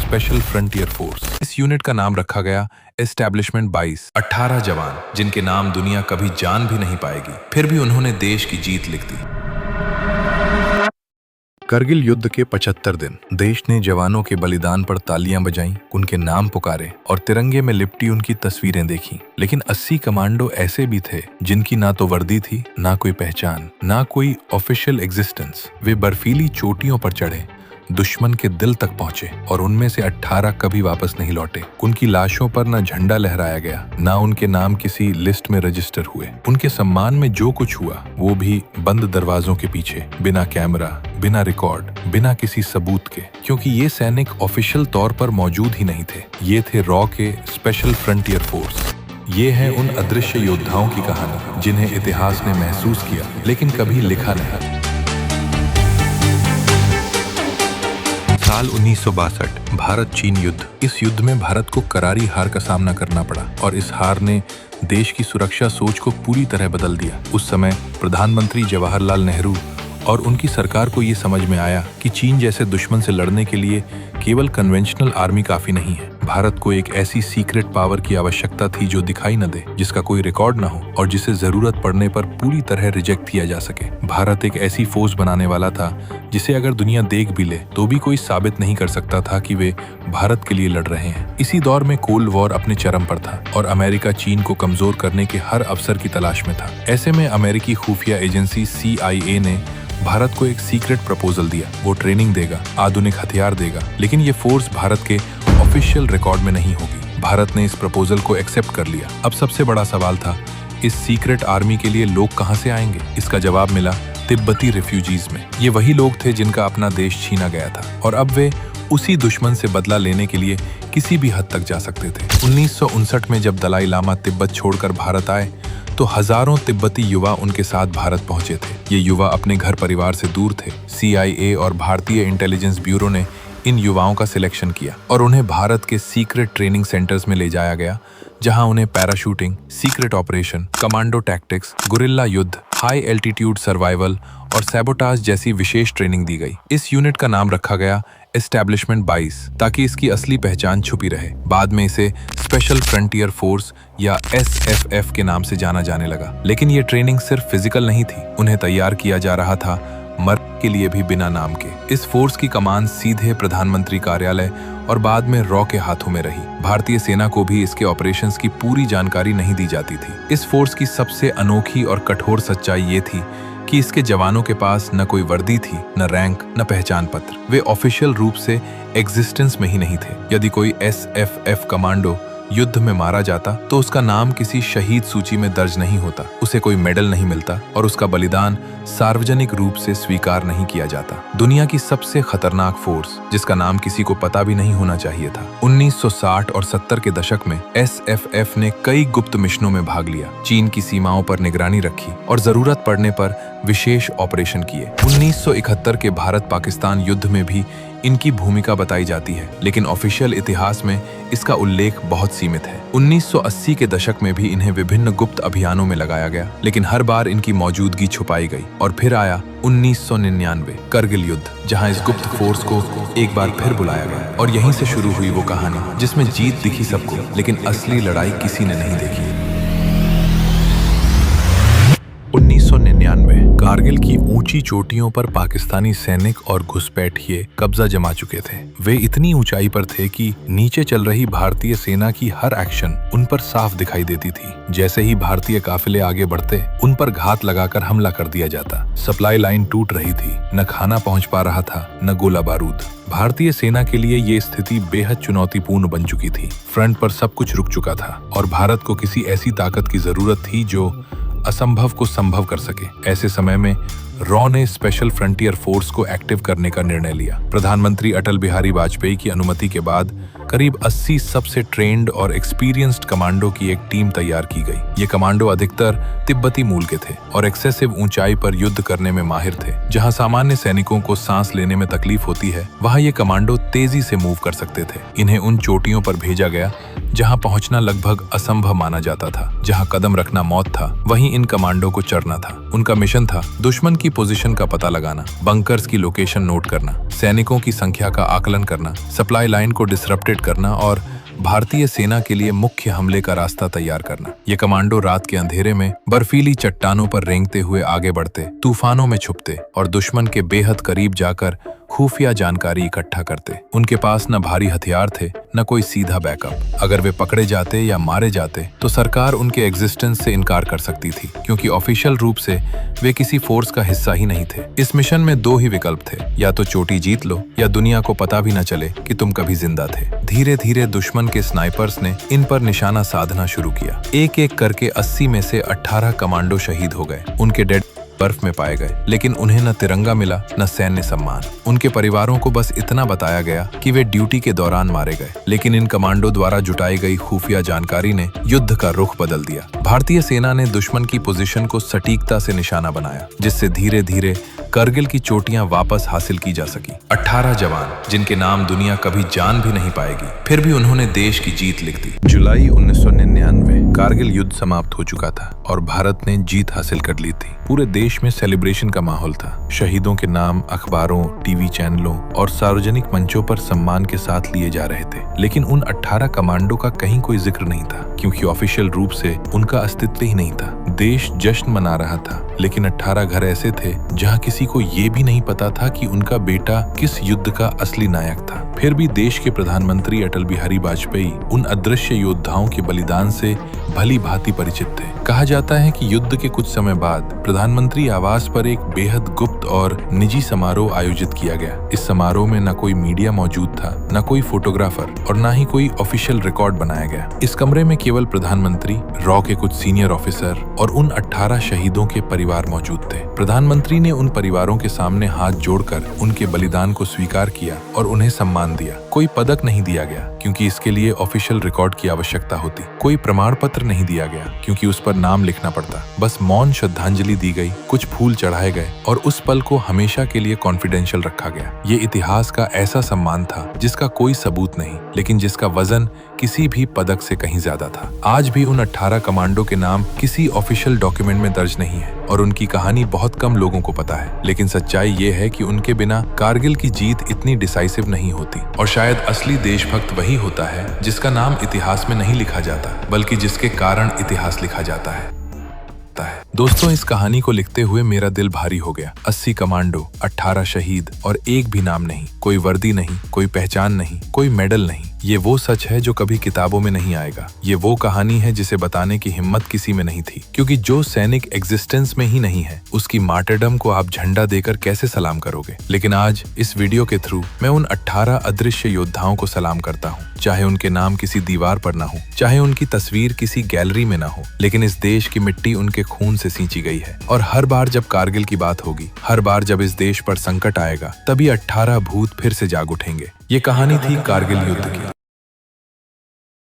Special frontier force. इस unit का नाम रखा गया एस्टैब्लिशमेंट 22। 18 जवान जिनके नाम दुनिया कभी जान भी नहीं पाएगी, फिर भी उन्होंने देश की जीत लिख दी। करगिल युद्ध के 75 दिन देश ने जवानों के बलिदान पर तालियां बजाईं, उनके नाम पुकारे और तिरंगे में लिपटी उनकी तस्वीरें देखी। लेकिन 80 कमांडो ऐसे भी थे जिनकी ना तो वर्दी थी, ना कोई पहचान, ना कोई ऑफिशियल एग्जिस्टेंस। वे बर्फीली चोटियों पर चढ़े, दुश्मन के दिल तक पहुंचे और उनमें से 18 कभी वापस नहीं लौटे। उनकी लाशों पर न झंडा लहराया गया, ना उनके नाम किसी लिस्ट में रजिस्टर हुए। उनके सम्मान में जो कुछ हुआ वो भी बंद दरवाजों के पीछे, बिना कैमरा, बिना रिकॉर्ड, बिना किसी सबूत के, क्योंकि ये सैनिक ऑफिशियल तौर पर मौजूद ही नहीं थे। ये थे रॉ के स्पेशल फ्रंटियर फोर्स। ये है उन अदृश्य योद्धाओं की कहानी जिन्हें इतिहास ने महसूस किया लेकिन कभी लिखा नहीं। साल 1962 भारत चीन युद्ध। इस युद्ध में भारत को करारी हार का सामना करना पड़ा और इस हार ने देश की सुरक्षा सोच को पूरी तरह बदल दिया। उस समय प्रधानमंत्री जवाहरलाल नेहरू और उनकी सरकार को ये समझ में आया कि चीन जैसे दुश्मन से लड़ने के लिए केवल कन्वेंशनल आर्मी काफी नहीं है। भारत को एक ऐसी सीक्रेट पावर की आवश्यकता थी जो दिखाई न दे, जिसका कोई रिकॉर्ड न हो और जिसे जरूरत पड़ने पर पूरी तरह रिजेक्ट किया जा सके। भारत एक ऐसी फोर्स बनाने वाला था जिसे अगर दुनिया देख भी ले तो भी कोई साबित नहीं कर सकता था कि वे भारत के लिए लड़ रहे हैं। इसी दौर में कोल्ड वॉर अपने चरम पर था और अमेरिका चीन को कमजोर करने के हर अवसर की तलाश में था। ऐसे में अमेरिकी खुफिया एजेंसी CIA ने भारत को एक सीक्रेट प्रपोजल दिया। वो ट्रेनिंग देगा, आधुनिक हथियार देगा, लेकिन ये फोर्स भारत के ऑफिशियल रिकॉर्ड में नहीं होगी। भारत ने इस प्रपोजल को एक्सेप्ट कर लिया। अब सबसे बड़ा सवाल था, इस सीक्रेट आर्मी के लिए लोग कहां से आएंगे? इसका जवाब मिला तिब्बती रिफ्यूजीज में। ये वही लोग थे जिनका अपना देश छीना गया था और अब वे उसी दुश्मन से बदला लेने के लिए किसी भी हद तक जा सकते थे। 1959 में जब दलाई लामा तिब्बत छोड़कर भारत आए तो हजारों तिब्बती युवा उनके साथ भारत पहुंचे थे। ये युवा अपने घर परिवार से दूर थे। CIA और भारतीय इंटेलिजेंस ब्यूरो ने इन युवाओं का सिलेक्शन किया और उन्हें भारत के सीक्रेट ट्रेनिंग सेंटर्स में ले जाया गया, जहां उन्हें parachuting, secret operation, commando tactics, guerrilla युद्ध, हाई एल्टीट्यूड सर्वाइवल और सैबोटाज जैसी विशेष ट्रेनिंग दी गई। इस यूनिट का नाम रखा गया एस्टैब्लिशमेंट 22 ताकि इसकी असली पहचान छुपी रहे। बाद में इसे स्पेशल फ्रंटियर फोर्स या SFF के नाम से जाना जाने लगा। लेकिन ये ट्रेनिंग सिर्फ फिजिकल नहीं थी, उन्हें तैयार किया जा रहा था मर के लिए भी बिना नाम के। इस फोर्स की कमान सीधे प्रधानमंत्री कार्यालय और बाद में रॉ के हाथों में रही। भारतीय सेना को भी इसके ऑपरेशंस की पूरी जानकारी नहीं दी जाती थी। इस फोर्स की सबसे अनोखी और कठोर सच्चाई ये थी कि इसके जवानों के पास न कोई वर्दी थी, न रैंक, न पहचान पत्र। वे ऑफिशियल रूप से एग्जिस्टेंस में ही नहीं थे। यदि कोई SFF कमांडो युद्ध में मारा जाता तो उसका नाम किसी शहीद सूची में दर्ज नहीं होता, उसे कोई मेडल नहीं मिलता और उसका बलिदान सार्वजनिक रूप से स्वीकार नहीं किया जाता। दुनिया की सबसे खतरनाक फोर्स जिसका नाम किसी को पता भी नहीं होना चाहिए था। 1960 और 70 के दशक में SFF ने कई गुप्त मिशनों में भाग लिया, चीन की सीमाओं पर निगरानी रखी और जरूरत पड़ने पर विशेष ऑपरेशन किए। 1971 के भारत पाकिस्तान युद्ध में भी इनकी भूमिका बताई जाती है, लेकिन ऑफिशियल इतिहास में इसका उल्लेख बहुत सीमित है। 1980 के दशक में भी इन्हें विभिन्न गुप्त अभियानों में लगाया गया, लेकिन हर बार इनकी मौजूदगी छुपाई गई। और फिर आया 1999 करगिल युद्ध, जहां इस गुप्त फोर्स को एक बार फिर बुलाया गया और यहीं से शुरू हुई वो कहानी जिसमें जीत दिखी सबको, लेकिन असली लड़ाई किसी ने नहीं देखी। 1999 कारगिल की ऊंची चोटियों पर पाकिस्तानी सैनिक और घुसपैठिए कब्जा जमा चुके थे। वे इतनी ऊंचाई पर थे कि नीचे चल रही भारतीय सेना की हर एक्शन उन पर साफ दिखाई देती थी। जैसे ही भारतीय काफिले आगे बढ़ते, उन पर घात लगाकर हमला कर दिया जाता। सप्लाई लाइन टूट रही थी, न खाना पहुंच पा रहा था, न गोला बारूद। भारतीय सेना के लिए ये स्थिति बेहद चुनौतीपूर्ण बन चुकी थी। फ्रंट पर सब कुछ रुक चुका था और भारत को किसी ऐसी ताकत की जरूरत थी जो असंभव को संभव कर सके। ऐसे समय में रॉ ने स्पेशल फ्रंटियर फोर्स को एक्टिव करने का निर्णय लिया। प्रधानमंत्री अटल बिहारी वाजपेयी की अनुमति के बाद करीब 80 सबसे ट्रेंड और एक्सपीरियंस्ड कमांडो की एक टीम तैयार की गई। ये कमांडो अधिकतर तिब्बती मूल के थे और एक्सेसिव ऊंचाई पर युद्ध करने में माहिर थे। जहां सामान्य सैनिकों को सांस लेने में तकलीफ होती है, वहां ये कमांडो तेजी से मूव कर सकते थे। इन्हें उन चोटियों पर भेजा गया जहां पहुंचना लगभग असंभव माना जाता था। जहां कदम रखना मौत था, वहीं इन कमांडो को चढ़ना था। उनका मिशन था दुश्मन की की पोजीशन का पता लगाना, बंकर्स की लोकेशन नोट करना, सैनिकों की संख्या का आकलन करना, सप्लाई लाइन को डिसरप्टेड करना और भारतीय सेना के लिए मुख्य हमले का रास्ता तैयार करना। ये कमांडो रात के अंधेरे में बर्फीली चट्टानों पर रेंगते हुए आगे बढ़ते, तूफानों में छुपते और दुश्मन के बेहद करीब जाकर खुफिया जानकारी इकट्ठा करते। उनके पास न भारी हथियार थे, न कोई सीधा बैकअप। अगर वे पकड़े जाते या मारे जाते तो सरकार उनके एग्जिस्टेंस से इनकार कर सकती थी, क्योंकि ऑफिशियल रूप से वे किसी फोर्स का हिस्सा ही नहीं थे। इस मिशन में दो ही विकल्प थे, या तो चोटी जीत लो या दुनिया को पता भी न चले कि तुम कभी जिंदा थे। धीरे धीरे दुश्मन के स्नाइपर्स ने इन पर निशाना साधना शुरू किया। एक एक करके 80 में से 18 कमांडो शहीद हो गए। उनके डेड बर्फ में पाए गए, लेकिन उन्हें न तिरंगा मिला न सैन्य सम्मान। उनके परिवारों को बस इतना बताया गया कि वे ड्यूटी के दौरान मारे गए। लेकिन इन कमांडो द्वारा जुटाई गई खुफिया जानकारी ने युद्ध का रुख बदल दिया। भारतीय सेना ने दुश्मन की पोजीशन को सटीकता से निशाना बनाया, जिससे धीरे धीरे करगिल की चोटियां वापस हासिल की जा सकी। 18 जवान, जिनके नाम दुनिया कभी जान भी नहीं पाएगी, फिर भी उन्होंने देश की जीत लिख दी। जुलाई 1999 कारगिल युद्ध समाप्त हो चुका था और भारत ने जीत हासिल कर ली थी। पूरे देश में सेलिब्रेशन का माहौल था। शहीदों के नाम अखबारों, टीवी चैनलों और सार्वजनिक मंचों पर सम्मान के साथ लिए जा रहे थे। लेकिन उन 18 कमांडो का कहीं कोई जिक्र नहीं था, क्योंकि ऑफिशियल रूप से उनका अस्तित्व ही नहीं था। देश जश्न मना रहा था, लेकिन 18 घर ऐसे थे जहां किसी को ये भी नहीं पता था कि उनका बेटा किस युद्ध का असली नायक था। फिर भी देश के प्रधानमंत्री अटल बिहारी वाजपेयी उन अदृश्य योद्धाओं के बलिदान से भली भांति परिचित थे। कहा जाता है कि युद्ध के कुछ समय बाद प्रधानमंत्री आवास पर एक बेहद गुप्त और निजी समारोह आयोजित किया गया। इस समारोह में न कोई मीडिया मौजूद था, न कोई फोटोग्राफर और न ही कोई ऑफिशियल रिकॉर्ड बनाया गया। इस कमरे में केवल प्रधानमंत्री, रॉ के कुछ सीनियर ऑफिसर और उन 18 शहीदों के परिवार मौजूद थे। प्रधानमंत्री ने उन परिवारों के सामने हाथ जोड़कर उनके बलिदान को स्वीकार किया और उन्हें सम्मान दिया। कोई पदक नहीं दिया गया, क्योंकि इसके लिए ऑफिशियल रिकॉर्ड की आवश्यकता होती। कोई प्रमाण पत्र नहीं दिया गया, क्योंकि उस पर नाम लिखना पड़ता। बस मौन श्रद्धांजलि दी गई, कुछ फूल चढ़ाए गए और उस पल को हमेशा के लिए कॉन्फिडेंशियल रखा गया। ये इतिहास का ऐसा सम्मान था जिसका कोई सबूत नहीं, लेकिन जिसका वजन किसी भी पदक से कहीं ज्यादा था। आज भी उन 18 कमांडो के नाम किसी ऑफिशियल डॉक्यूमेंट में दर्ज नहीं है और उनकी कहानी बहुत कम लोगों को पता है। लेकिन सच्चाई ये है कि उनके बिना कारगिल की जीत इतनी डिसाइसिव नहीं होती। और शायद असली देशभक्त वही होता है जिसका नाम इतिहास में नहीं लिखा जाता, बल्कि जिसके कारण इतिहास लिखा जाता है। दोस्तों, इस कहानी को लिखते हुए मेरा दिल भारी हो गया। 80 कमांडो, 18 शहीद और एक भी नाम नहीं, कोई वर्दी नहीं, कोई पहचान नहीं, कोई मेडल नहीं। ये वो सच है जो कभी किताबों में नहीं आएगा। ये वो कहानी है जिसे बताने की हिम्मत किसी में नहीं थी, क्योंकि जो सैनिक एग्जिस्टेंस में ही नहीं है, उसकी मार्टरडम को आप झंडा देकर कैसे सलाम करोगे। लेकिन आज इस वीडियो के थ्रू मैं उन 18 अदृश्य योद्धाओं को सलाम करता हूँ। चाहे उनके नाम किसी दीवार पर ना हो, चाहे उनकी तस्वीर किसी गैलरी में ना हो, लेकिन इस देश की मिट्टी उनके खून से सींची गई है। और हर बार जब कारगिल की बात होगी, हर बार जब इस देश पर संकट आएगा, तभी 18 भूत फिर से जाग उठेंगे। ये कहानी थी कारगिल युद्ध की।